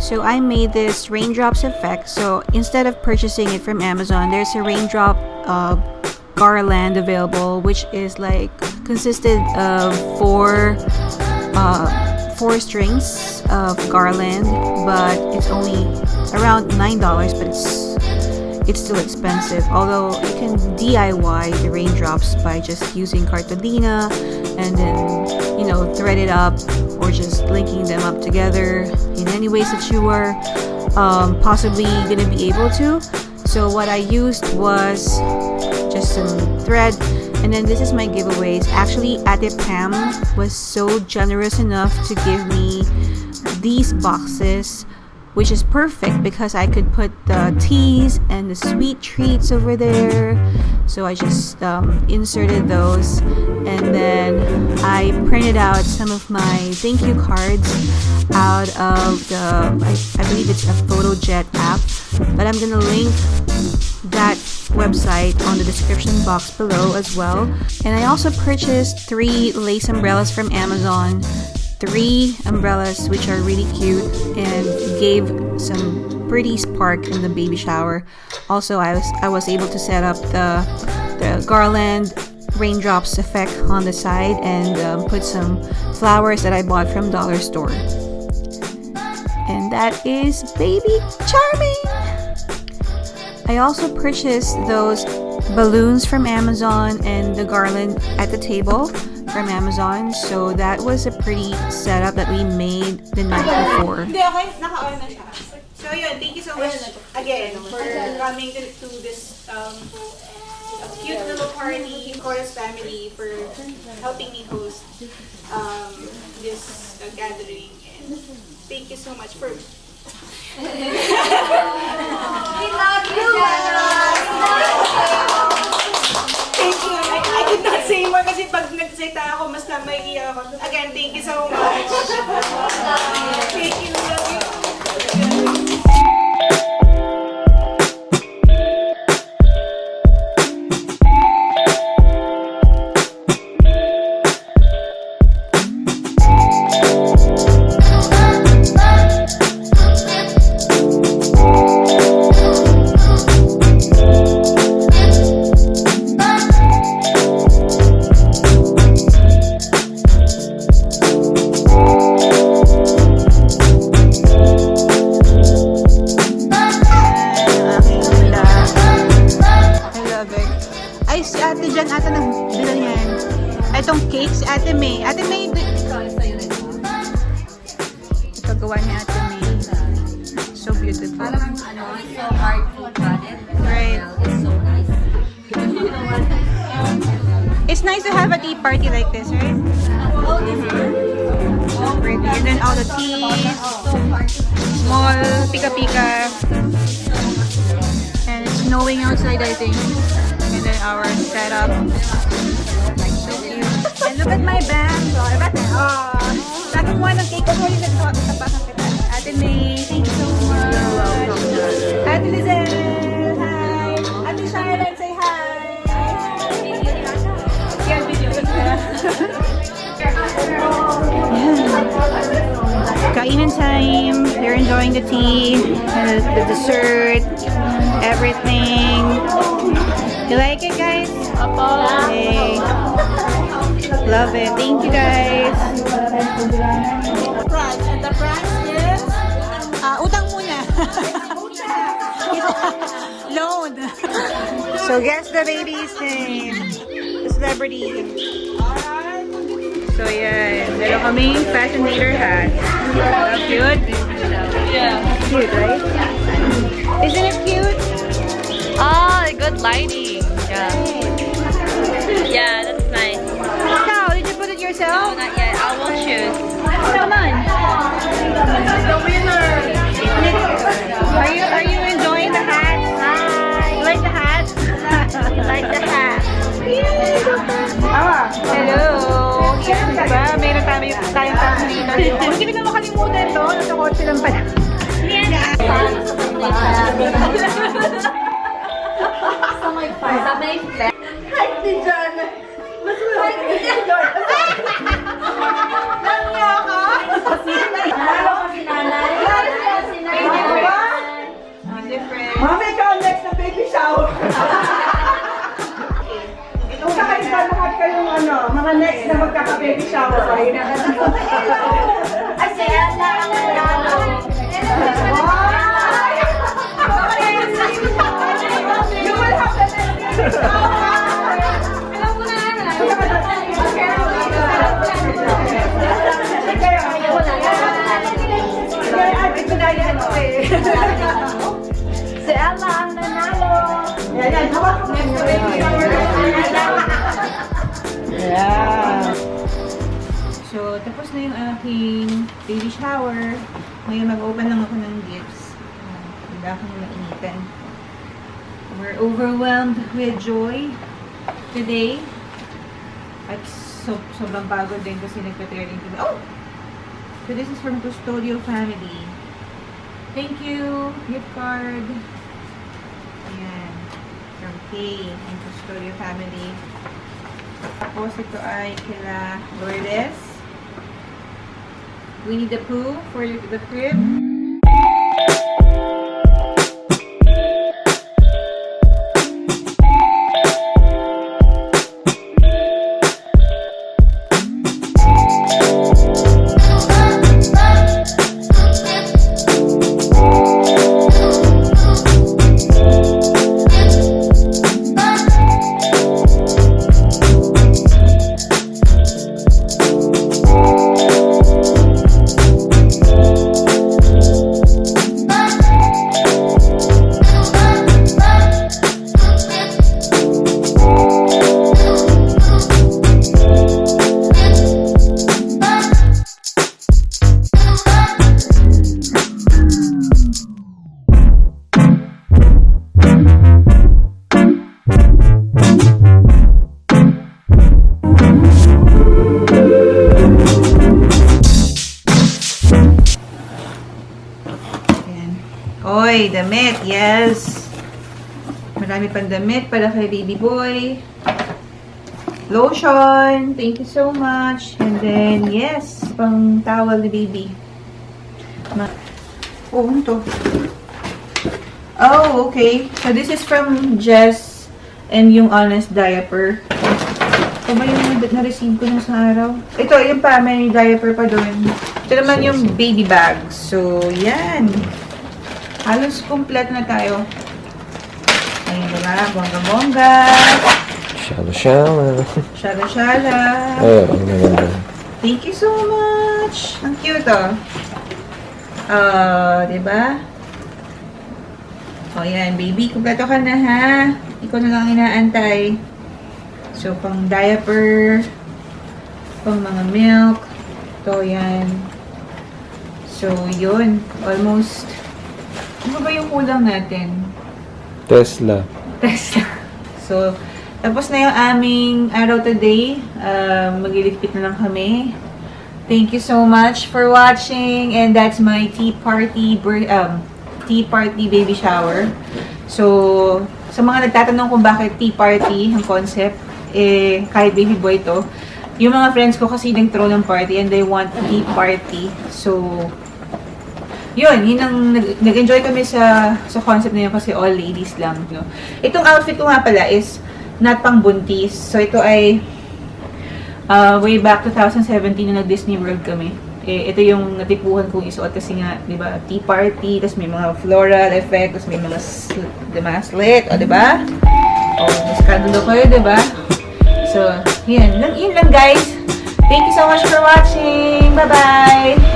So I made this raindrops effect. So instead of purchasing it from Amazon, there's a raindrop garland available, which is like consisted of four strings of garland, but it's only around $9, but it's still expensive. Although you can DIY the raindrops by just using cartolina and then, you know, thread it up or just linking them up together in any ways that you are possibly gonna be able to. So what I used was just some thread, and then this is my giveaways. Actually, Ate Pam was so generous enough to give me these boxes, which is perfect because I could put the teas and the sweet treats over there. So I just inserted those, and then I printed out some of my thank you cards out of the, I believe it's a Fotojet app, but I'm gonna link that website on the description box below as well. And I also purchased 3 lace umbrellas from Amazon. 3 umbrellas which are really cute and gave some pretty spark in the baby shower. Also, I was able to set up the garland raindrops effect on the side and put some flowers that I bought from dollar store. And that is baby charming. I also purchased those balloons from Amazon and the garland at the table from Amazon. So that was a pretty setup that we made the night before. Hindi, okay. Naka-on na siya. So yun, thank you so much again for coming to this cute little party. Reas Family for helping me host this gathering. And thank you so much for... We love you guys! Thank you. I could not say more kasi pag nagsalita ako, mas na may iyak ako. Again, thank you so much. Thank you. Love you. Itong cake, si Ate May. Ate May, ito gawa ni Ate May. So beautiful. Parang it's so hard to cut it. Right. It's so nice. It's nice to have a tea party like this, right? So pretty. And then all the teas, small pika-pika. And it's snowing outside, I think. And then our setup. And look at my bag. So, nakakuha ng cake. Kasi ulit nagtapakan kita. Ate May, thank you so much. You're welcome. Ate Lizelle, hi. Ate Charlotte, say hi. Yeah, video. Kainan time. They're enjoying the tea, the dessert, everything. You like it, guys? Hey. Love it. Thank you, guys. Price. And the price is? Utang muna. Loan. So, guess the baby's name. The celebrity. So, yeah. Meron kaming Fascinator hat. Cute? Yeah. Cute, right? Isn't it cute? Oh, good lighting. Yeah. Yeah, that's nice. How? Did you put it yourself? No, not yet. I will choose. Come on. The winner. Are you enjoying the hat? Hi. You like the hat? Like the hat. Hello. Yan, diba? Meron tayong Fascinator. Hindi ko na makalimutan to. Nasa kotse lang pala. Sa may flat. Hi, si John. Mas hi, si John. Nangyaka. Ano ko si nanay? aking baby shower. Ngayon mag-open lang ako ng gifts. Hindi ako nainitan. We're overwhelmed with joy today. At sobrang pagod din kasi nagpa-tearing today. Oh! So this is from Custodio Family. Thank you! Gift card. Ayan. From Kay and Custodio Family. Tapos ito ay kila Lourdes. Winnie the Pooh for the crib. Oy, damit, yes. Marami pang damit para kay baby boy. Lotion, thank you so much. And then, yes, pang towel ni baby. Oh, ano to? Oh, okay. So, this is from Jess and yung Honest diaper. Ito ba yung na-receive ko nung sa araw? Ito, yung pa, may diaper pa doon. Ito naman yung baby bag. So, yan. Halos complete na tayo. Ayun diba? Bongga-bongga. Shala-shala. Shala-shala. Oh, ang ganda. Thank you so much. Ang cute, oh. Diba? Oh, yan. Baby, kumpleto ka na, ha? Ikaw na lang inaantay. So, pang diaper, pang mga milk. Ito, yan. So, yun. Almost. Ano ba yung kulang natin? Tesla. So, tapos na yung aming araw today. Magliligpit na lang kami. Thank you so much for watching. And that's my tea party baby shower. So, sa mga nagtatanong kung bakit tea party ang concept, kahit baby boy to. Yung mga friends ko kasi nag-throw ng party and they want tea party. So, yun ang nag-enjoy kami sa concept na yun kasi all ladies lang. No? Itong outfit ko nga pala is not pang buntis. So, ito ay way back 2017 na nag-Disney World kami. Ito yung natipuhan kong isuot kasi nga, di ba, tea party, tapos may mga floral effect, tapos may mga slit, o, di ba? O, maskadalo kayo, di ba? So, yun lang guys. Thank you so much for watching. Bye-bye!